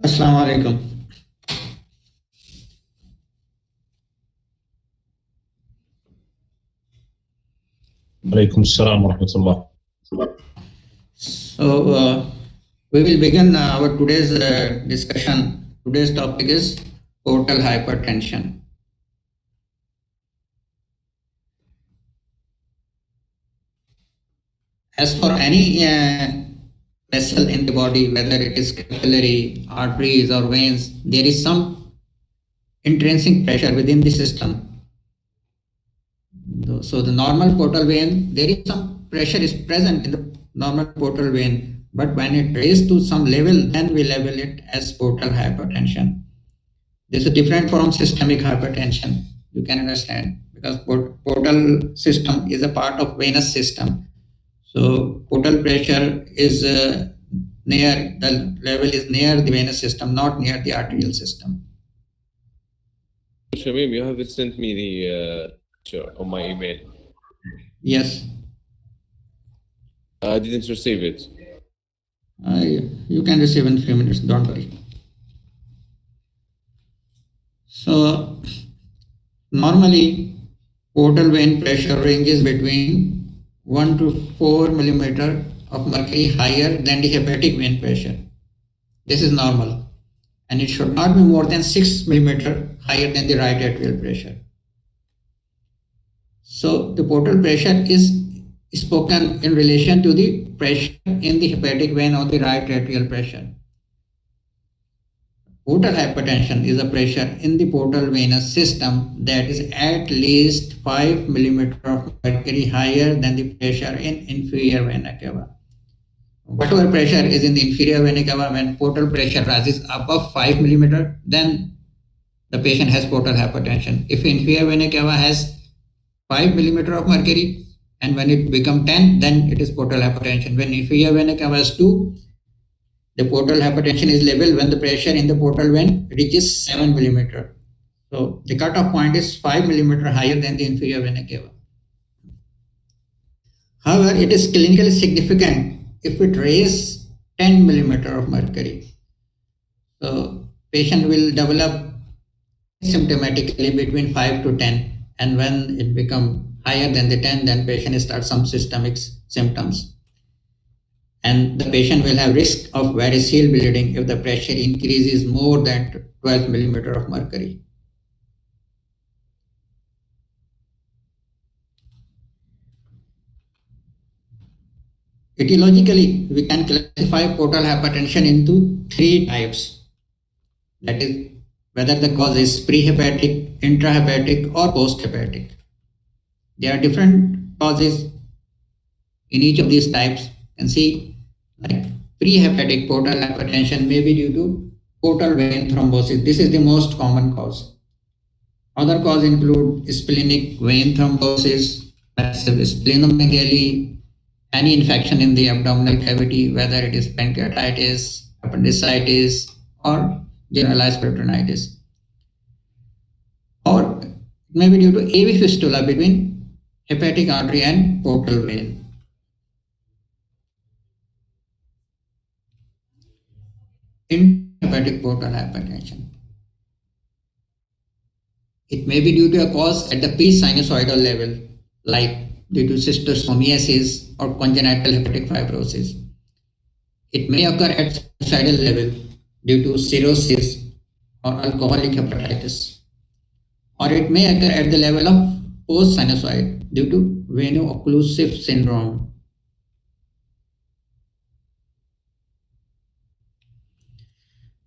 Assalamu alaikum. عليكم السلام ورحمة الله. So we will begin our today's discussion. Today's topic is portal hypertension. As for any vessel in the body, whether it is capillary, arteries, or veins, there is some intrinsic pressure within the system. So the normal portal vein, there is some pressure is present in the normal portal vein, but when it raises to some level, then we label it as portal hypertension. This is different from systemic hypertension. You can understand because portal system is a part of venous system. So portal pressure is near the level is near the venous system, not near the arterial system. Shamim, you have sent me the picture on my email. Yes. I didn't receive it. You can receive in a few minutes, don't worry. So normally portal vein pressure ranges between 1 to 4 millimeter of mercury higher than the hepatic vein pressure. This is normal, and it should not be more than 6 millimeter higher than the right atrial pressure. So the portal pressure is spoken in relation to the pressure in the hepatic vein or the right atrial pressure. Portal hypertension is a pressure in the portal venous system that is at least 5 millimeter of mercury higher than the pressure in inferior vena cava. Whatever pressure is in the inferior vena cava, when portal pressure rises above 5 millimeter, then the patient has portal hypertension. If inferior vena cava has 5 millimeter of mercury, and when it becomes 10, then it is portal hypertension. When inferior vena cava is 2, the portal hypertension is level when the pressure in the portal vein reaches 7 millimeter. So the cutoff point is 5 millimeter higher than the inferior vena cava. However, it is clinically significant if it raises 10 millimeter of mercury. So patient will develop symptomatically between 5 to 10, and when it becomes higher than the 10, then patient starts some systemic symptoms. And the patient will have risk of variceal bleeding if the pressure increases more than 12 millimeter of mercury. Etiologically, we can classify portal hypertension into 3 types. That is, whether the cause is prehepatic, intrahepatic, or posthepatic. There are different causes in each of these types. You can see, like prehepatic portal hypertension may be due to portal vein thrombosis. This is the most common cause. Other causes include splenic vein thrombosis, massive splenomegaly, any infection in the abdominal cavity, whether it is pancreatitis, appendicitis, or generalized peritonitis. Or it may be due to AV fistula between hepatic artery and portal vein. Intrahepatic portal hypertension. It may be due to a cause at the pre-sinusoidal level, like due to schistosomiasis or congenital hepatic fibrosis. It may occur at sinusoidal level due to cirrhosis or alcoholic hepatitis. Or it may occur at the level of post-sinusoid due to veno-occlusive syndrome.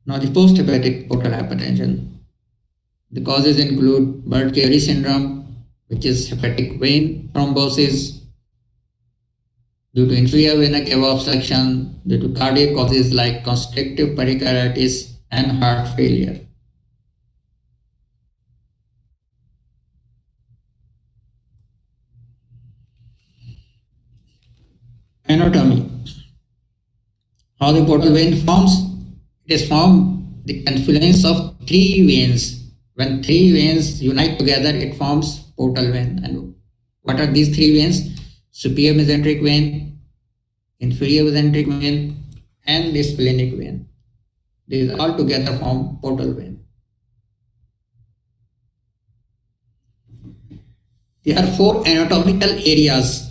Now the post-hepatic portal hypertension. The causes include Budd-Chiari syndrome, which is hepatic vein thrombosis, due to inferior vena cava obstruction, due to cardiac causes like constrictive pericarditis and heart failure. Anatomy. How the portal vein forms? It is formed the confluence of 3 veins. When 3 veins unite together, it forms portal vein. And what are these 3 veins? Superior mesenteric vein, inferior mesenteric vein, and the splenic vein. These all together form portal vein. There are 4 anatomical areas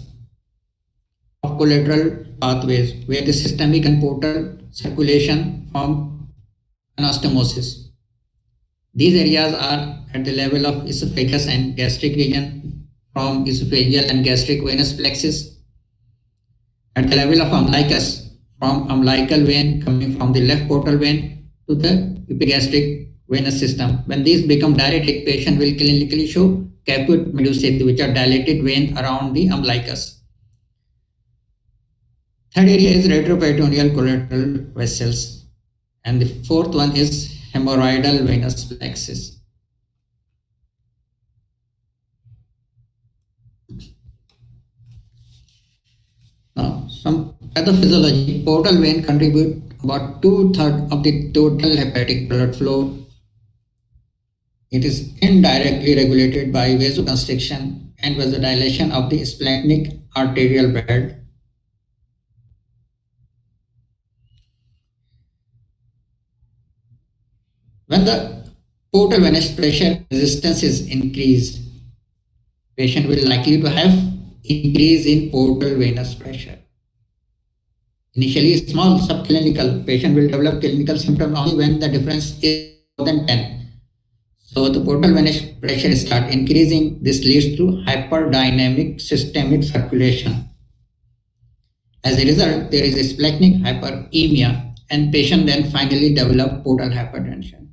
of collateral pathways where the systemic and portal circulation form anastomosis. These areas are at the level of esophagus and gastric region from esophageal and gastric venous plexus, at the level of umbilicus from umbilical vein coming from the left portal vein to the epigastric venous system. When these become dilated, patient will clinically show caput medusae, which are dilated vein around the umbilicus. Third area is retroperitoneal collateral vessels, and the fourth one is hemorrhoidal venous plexus. Now, some pathophysiology. Portal vein contribute about 2/3 of the total hepatic blood flow. It is indirectly regulated by vasoconstriction and vasodilation of the splenic arterial bed. When the portal venous pressure resistance is increased, patient will likely to have increase in portal venous pressure. Initially small subclinical, patient will develop clinical symptoms only when the difference is more than 10. So the portal venous pressure start increasing. This leads to hyperdynamic systemic circulation. As a result, there is a splenic hyperemia, and patient then finally develop portal hypertension.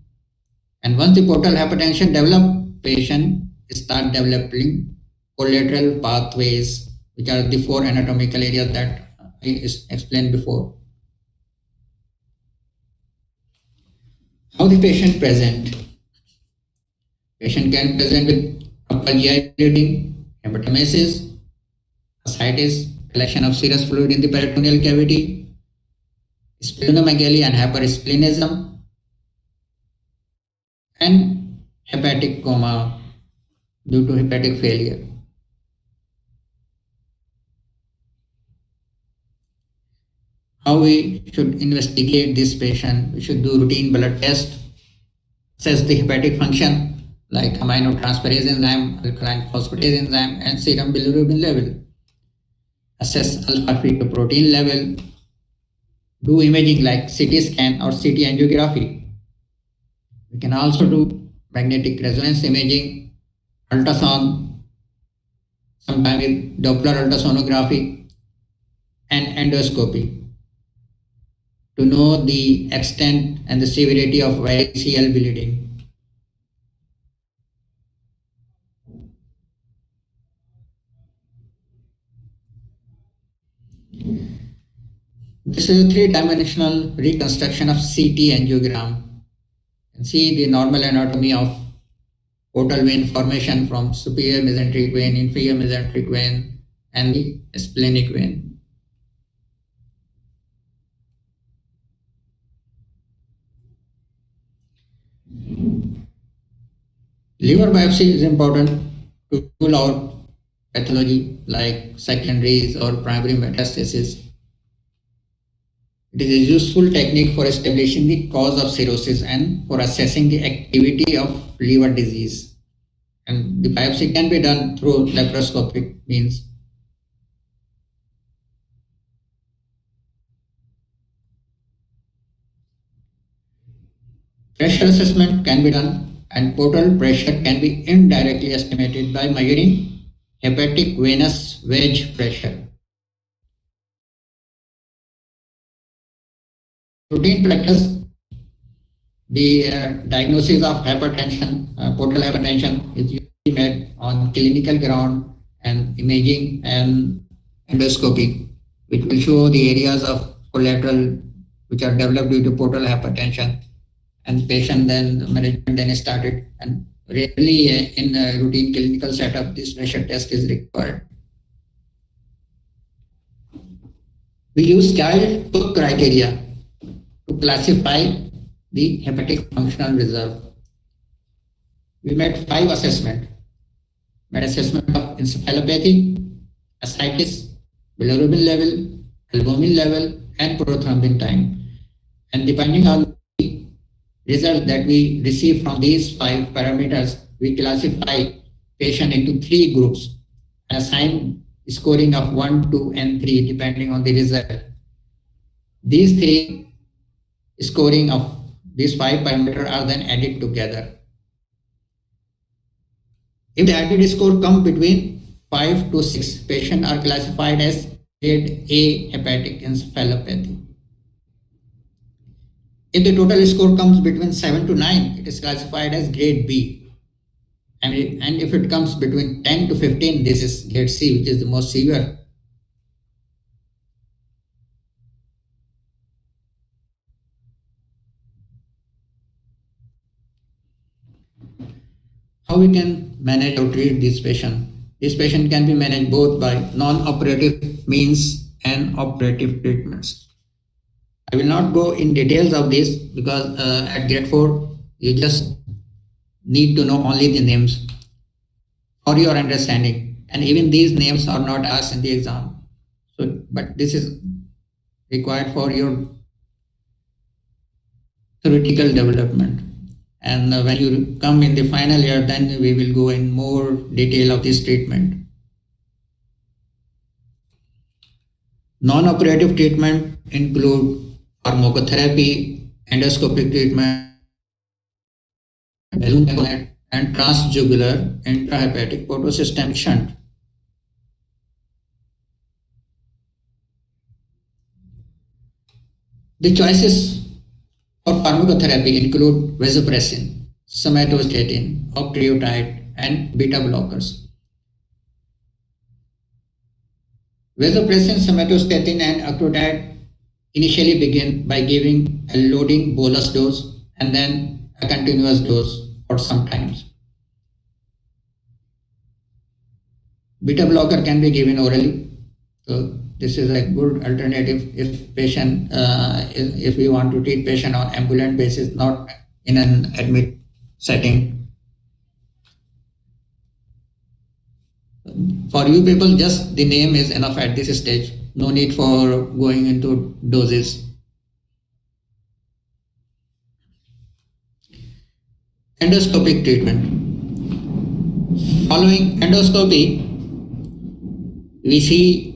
And once the portal hypertension develop, patient start developing collateral pathways, which are the 4 anatomical areas that I explained before. How the patient present? Patient can present with upper GI bleeding, hematemesis, ascites, collection of serous fluid in the peritoneal cavity, splenomegaly and hypersplenism, and hepatic coma due to hepatic failure. How we should investigate this patient? We should do routine blood test, assess the hepatic function like aminotransferase enzyme, alkaline phosphatase enzyme, and serum bilirubin level. Assess alpha-fetoprotein level. Do imaging like CT scan or CT angiography. We can also do magnetic resonance imaging, ultrasound, sometimes with Doppler ultrasonography, and endoscopy to know the extent and the severity of variceal bleeding. This is a 3-dimensional reconstruction of CT angiogram. You can see the normal anatomy of portal vein formation from superior mesenteric vein, inferior mesenteric vein, and the splenic vein. Liver biopsy is important to rule out pathology like secondaries or primary metastasis. It is a useful technique for establishing the cause of cirrhosis and for assessing the activity of liver disease. And the biopsy can be done through laparoscopic means. Pressure assessment can be done, and portal pressure can be indirectly estimated by measuring hepatic venous wedge pressure. Routine practice, the diagnosis of hypertension, portal hypertension is usually made on clinical ground and imaging and endoscopy, which will show the areas of collateral which are developed due to portal hypertension, and patient then management then started. And rarely in a routine clinical setup, this pressure test is required. We use Child-Cook criteria to classify the hepatic functional reserve. We made 5 assessments. Made assessment of encephalopathy, ascites, bilirubin level, albumin level, and prothrombin time. And depending on result that we receive from these 5 parameters, we classify patient into 3 groups, assign scoring of 1, 2, and 3 depending on the result. These 3 scoring of these 5 parameters are then added together. If the added score comes between 5 to 6, patients are classified as grade A hepatic encephalopathy. If the total score comes between 7 to 9, it is classified as grade B. And if it comes between 10 to 15, this is grade C, which is the most severe. How we can manage or treat this patient? This patient can be managed both by non-operative means and operative treatments. I will not go in details of this because at grade 4, you just need to know only the names for your understanding. And even these names are not asked in the exam. So, but this is required for your theoretical development. And when you come in the final year, then we will go in more detail of this treatment. Non-operative treatment include pharmacotherapy, endoscopic treatment, balloon connect, and transjugular intrahepatic portosystemic shunt. The choices for pharmacotherapy include vasopressin, somatostatin, octreotide, and beta blockers. Vasopressin, somatostatin, and octreotide initially begin by giving a loading bolus dose and then a continuous dose for some times. Beta blocker can be given orally. So this is a good alternative if patient, if we want to treat patient on ambulant basis, not in an admit setting. For you people, just the name is enough at this stage. No need for going into doses. Endoscopic treatment. Following endoscopy, we see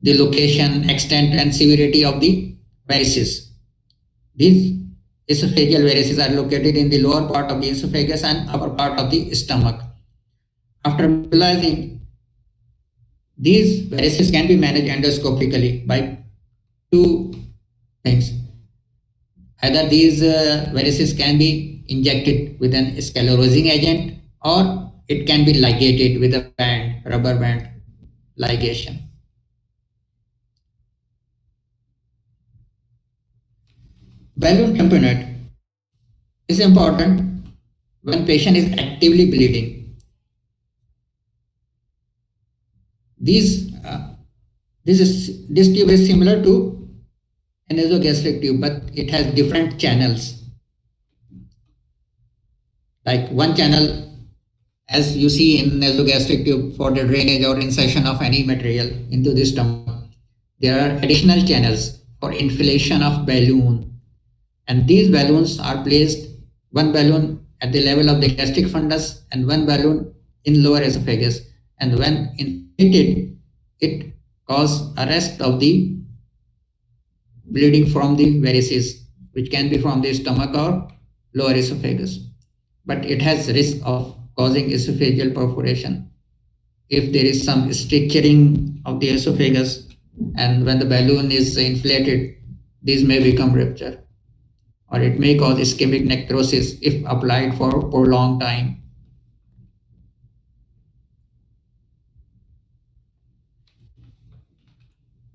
the location, extent, and severity of the varices. These esophageal varices are located in the lower part of the esophagus and upper part of the stomach. After visualizing, these varices can be managed endoscopically by 2 things. Either these varices can be injected with an sclerosing agent, or it can be ligated with a band, rubber band ligation. Balloon tamponade is important when patient is actively bleeding. This tube is similar to an nasogastric tube, but it has different channels. Like one channel, as you see in nasogastric tube for the drainage or insertion of any material into the stomach, there are additional channels for inflation of balloon. And these balloons are placed, one balloon at the level of the gastric fundus and one balloon in lower esophagus. And when inflated, it causes arrest of the bleeding from the varices, which can be from the stomach or lower esophagus. But it has risk of causing esophageal perforation. If there is some stricturing of the esophagus and when the balloon is inflated, these may become rupture, or it may cause ischemic necrosis if applied for prolonged time.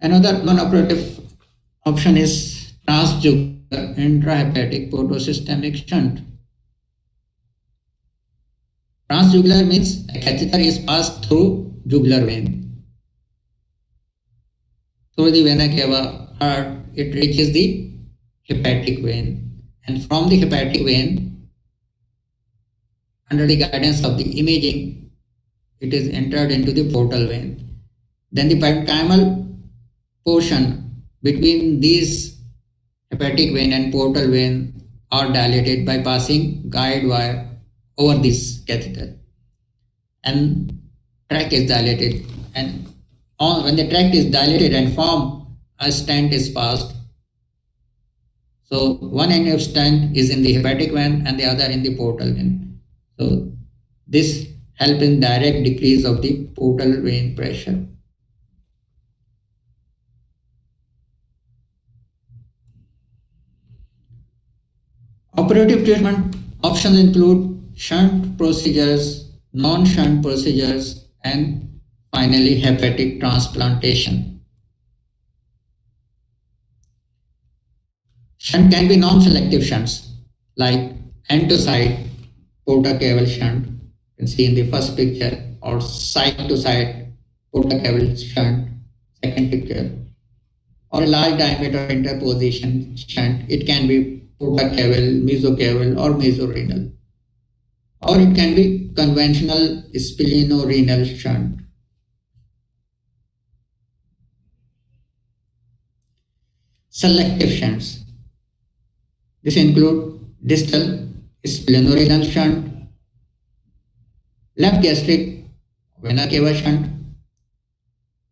Another non-operative option is transjugular intrahepatic portosystemic shunt. Transjugular means a catheter is passed through jugular vein. Through the vena cava heart, it reaches the hepatic vein, and from the hepatic vein, under the guidance of the imaging, it is entered into the portal vein. Then the parenchymal portion between these hepatic vein and portal vein are dilated by passing guide wire over this catheter, and tract is dilated, and when the tract is dilated and form a stent is passed. So one end of stent is in the hepatic vein and the other in the portal vein. So this help in direct decrease of the portal vein pressure. Operative treatment options include shunt procedures, non-shunt procedures, and finally hepatic transplantation. Shunt can be non-selective shunts like end-to-side portacaval shunt, you can see in the first picture, or side-to-side portacaval shunt, second picture, or a large diameter interposition shunt. It can be portacaval, mesocaval, or mesorenal, or it can be conventional splenorenal shunt. Selective shunts. This include distal splenorenal shunt, left gastric vena cava shunt.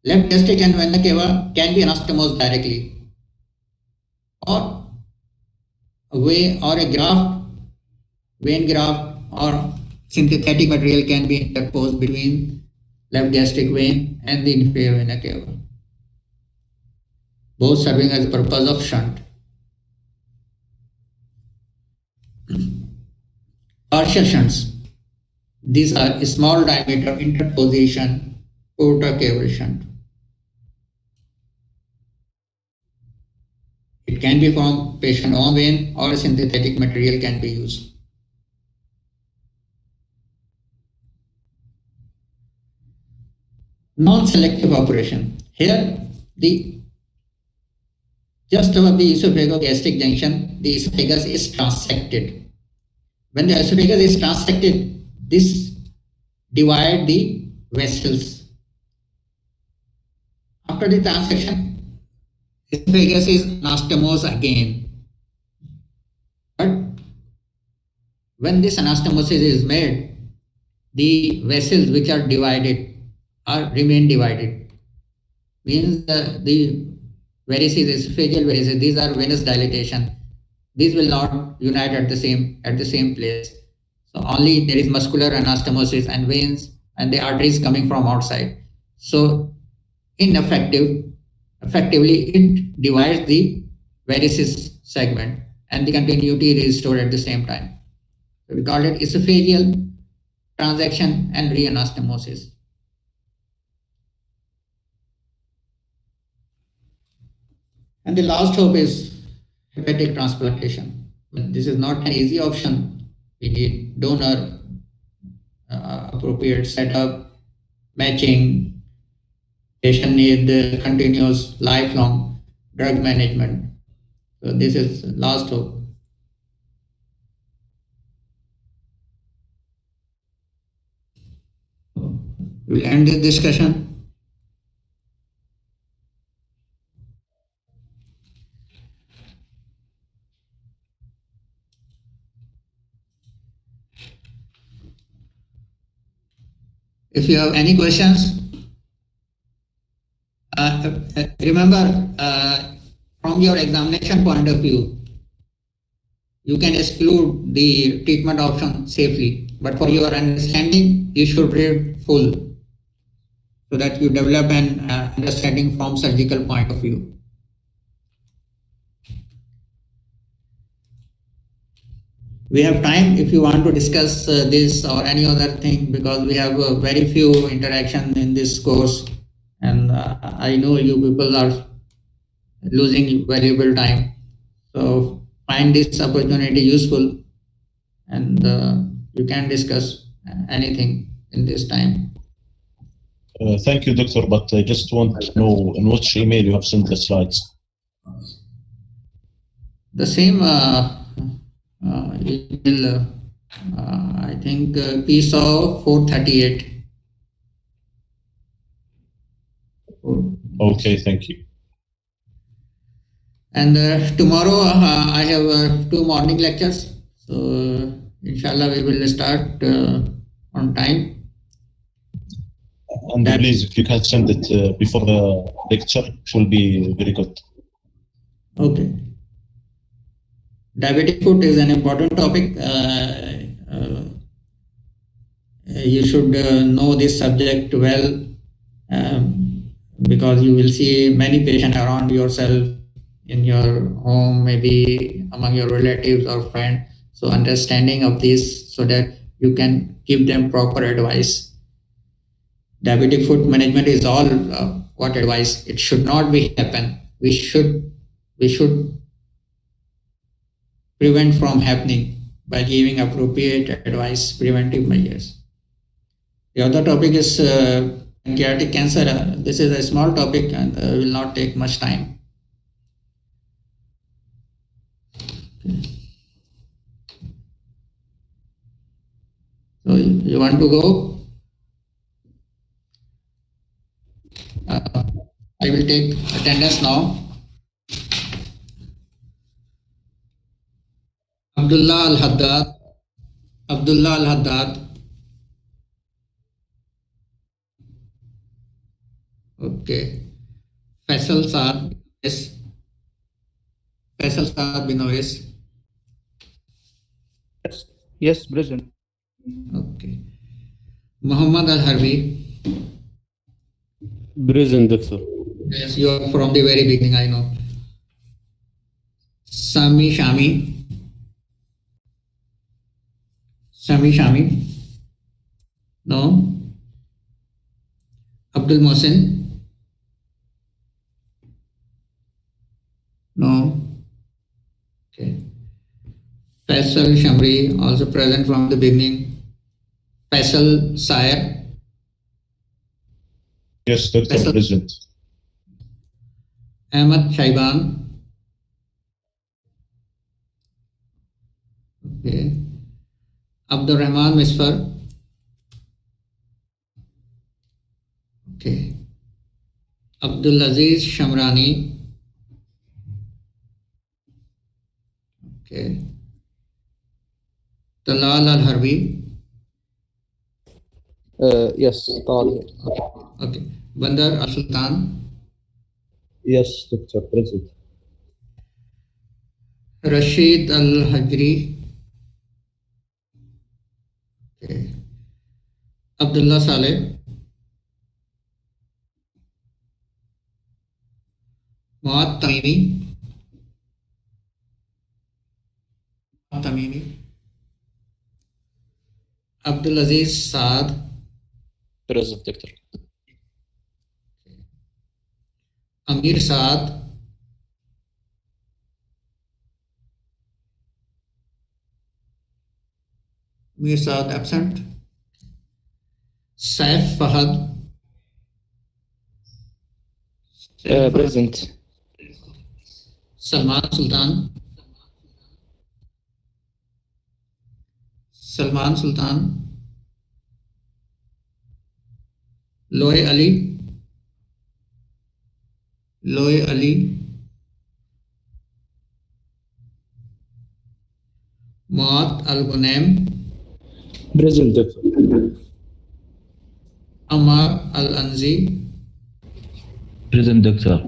Left gastric and vena cava can be anastomosed directly, or a graft, vein graft, or synthetic material can be interposed between left gastric vein and the inferior vena cava, both serving as the purpose of shunt. Partial shunts. These are small diameter interposition portacaval shunt. It can be from patient own vein or a synthetic material can be used. Non-selective operation. Here, just above the esophagogastric junction, the esophagus is transected. When the esophagus is transected, this divides the vessels. After the transection, esophagus is anastomosed again. But when this anastomosis is made, the vessels which are divided remain divided. Means the varices, esophageal varices, these are venous dilatation. These will not unite at the same place. So only there is muscular anastomosis and veins and the arteries coming from outside. So effectively it divides the varices segment and the continuity is restored at the same time. So we call it esophageal transection and reanastomosis. And the last hope is hepatic transplantation. But this is not an easy option. We need donor, appropriate setup, matching. Patient need continuous lifelong drug management. So this is last hope. We'll end this discussion. If you have any questions, remember from your examination point of view, you can exclude the treatment option safely, but for your understanding, you should read full so that you develop an understanding from surgical point of view. We have time if you want to discuss this or any other thing, because we have very few interaction in this course, and I know you people are losing valuable time. So find this opportunity useful, and you can discuss anything in this time. Thank you, Doctor, but I just want to know in which email you have sent the slides. The same email, I think PSO 438. Okay, thank you. And tomorrow I have 2 morning lectures. So inshallah we will start on time. And That- please, if you can send it before the lecture, it will be very good. Okay. Diabetic foot is an important topic. You should know this subject well, because you will see many patients around yourself in your home, maybe among your relatives or friends. So understanding of this so that you can give them proper advice. Diabetic foot management is all what advice. It should not be happen. We should prevent from happening by giving appropriate advice, preventive measures. The other topic is pancreatic cancer. This is a small topic and will not take much time. So you want to go? I will take attendance now. Abdullah Al-Haddad. Abdullah Al-Haddad. Okay. Faisal Saad. Yes. Faisal Saad bin Ois. Yes, present. Okay. Muhammad Al-Harbi. Present, Doctor. Yes, you are from the very beginning, I know. Sami Shami. Sami Shami. No. Abdul Mohsin. No. Okay. Faisal Shamri, also present from the beginning. Faisal Sayer. Yes, Doctor, Faisal. present. Ahmad Shaiban. Okay. Abdul Rahman Misfar. Okay. Abdul Aziz Shamrani. Okay. Talal Al Harbi. Yes, Talal. Okay. Bandar Al Sultan. Yes, Doctor, present. Rashid Al Hajri. Okay. Abdullah Saleh. Muad Tamimi. Tamimi. Abdul Aziz Saad. Present, Doctor. Amir Saad. Amir Saad absent. Saif Fahad. Present. Salman Sultan. Salman Sultan. Loy Ali. Loy Ali. Muad Al Ghunaim. Present, Doctor. Ammar Al Anzi. Present, Doctor.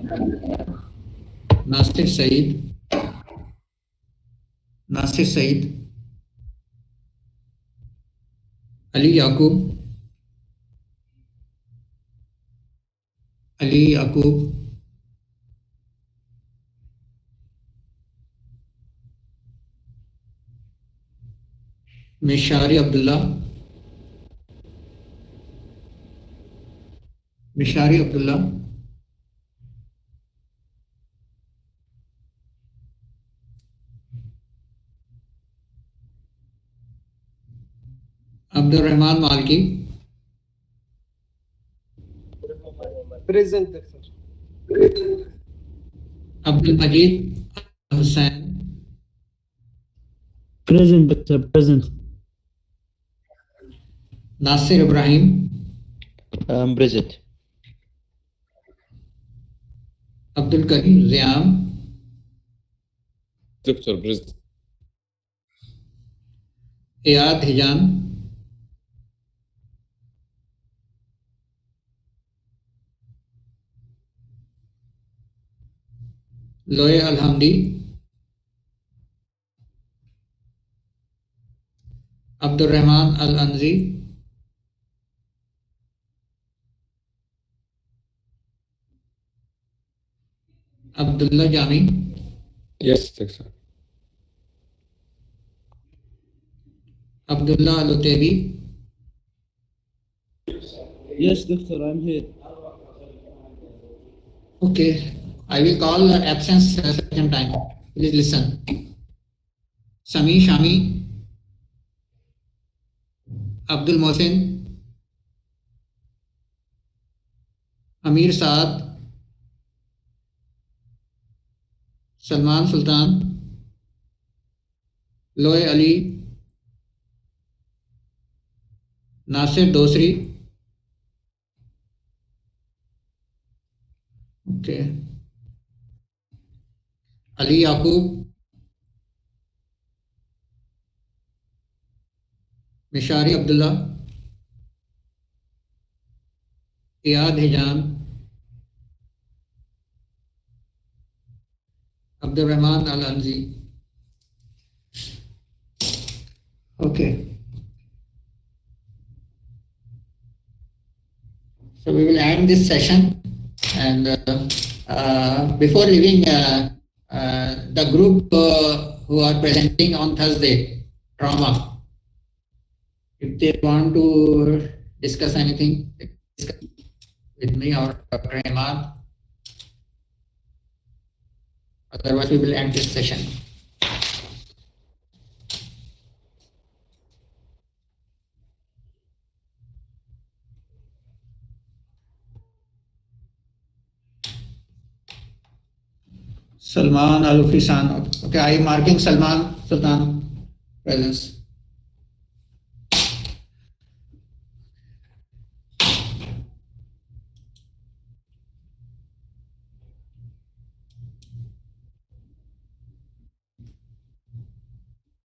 Nasir Said. Nasir Said. Ali Yaqub. Ali Yaqub. Mishari Abdullah. Mishari Abdullah. Abdul Rahman Malki. Present, Doctor. Abdul Majid Hussain. Present, Doctor. Present. Nasir Ibrahim. Present. Abdul Karim Ziam. Doctor present. Iyad Hijan, Loe Alhamdi, Abdurrahman Al Anzi, Abdullah Jami, Yes, Doctor. Abdullah Al Utebi, Yes, Doctor, I'm here. Okay, I will call the absence second time. Please listen. Sami Shami, Abdul Mohsin, Amir Saad, Salman Sultan, Loe Ali, Nasir Dosri. Okay. Ali Yaqub, Mishari Abdullah, Iyad Hijan, Abdurrahman Al Anzi. Okay. So we will end this session, and before leaving, the group who are presenting on Thursday, trauma, if they want to discuss anything, discuss with me or Dr. Ahmad. Otherwise, we will end this session. Salman Al Fisan. Okay, I am marking Salman Sultan presence.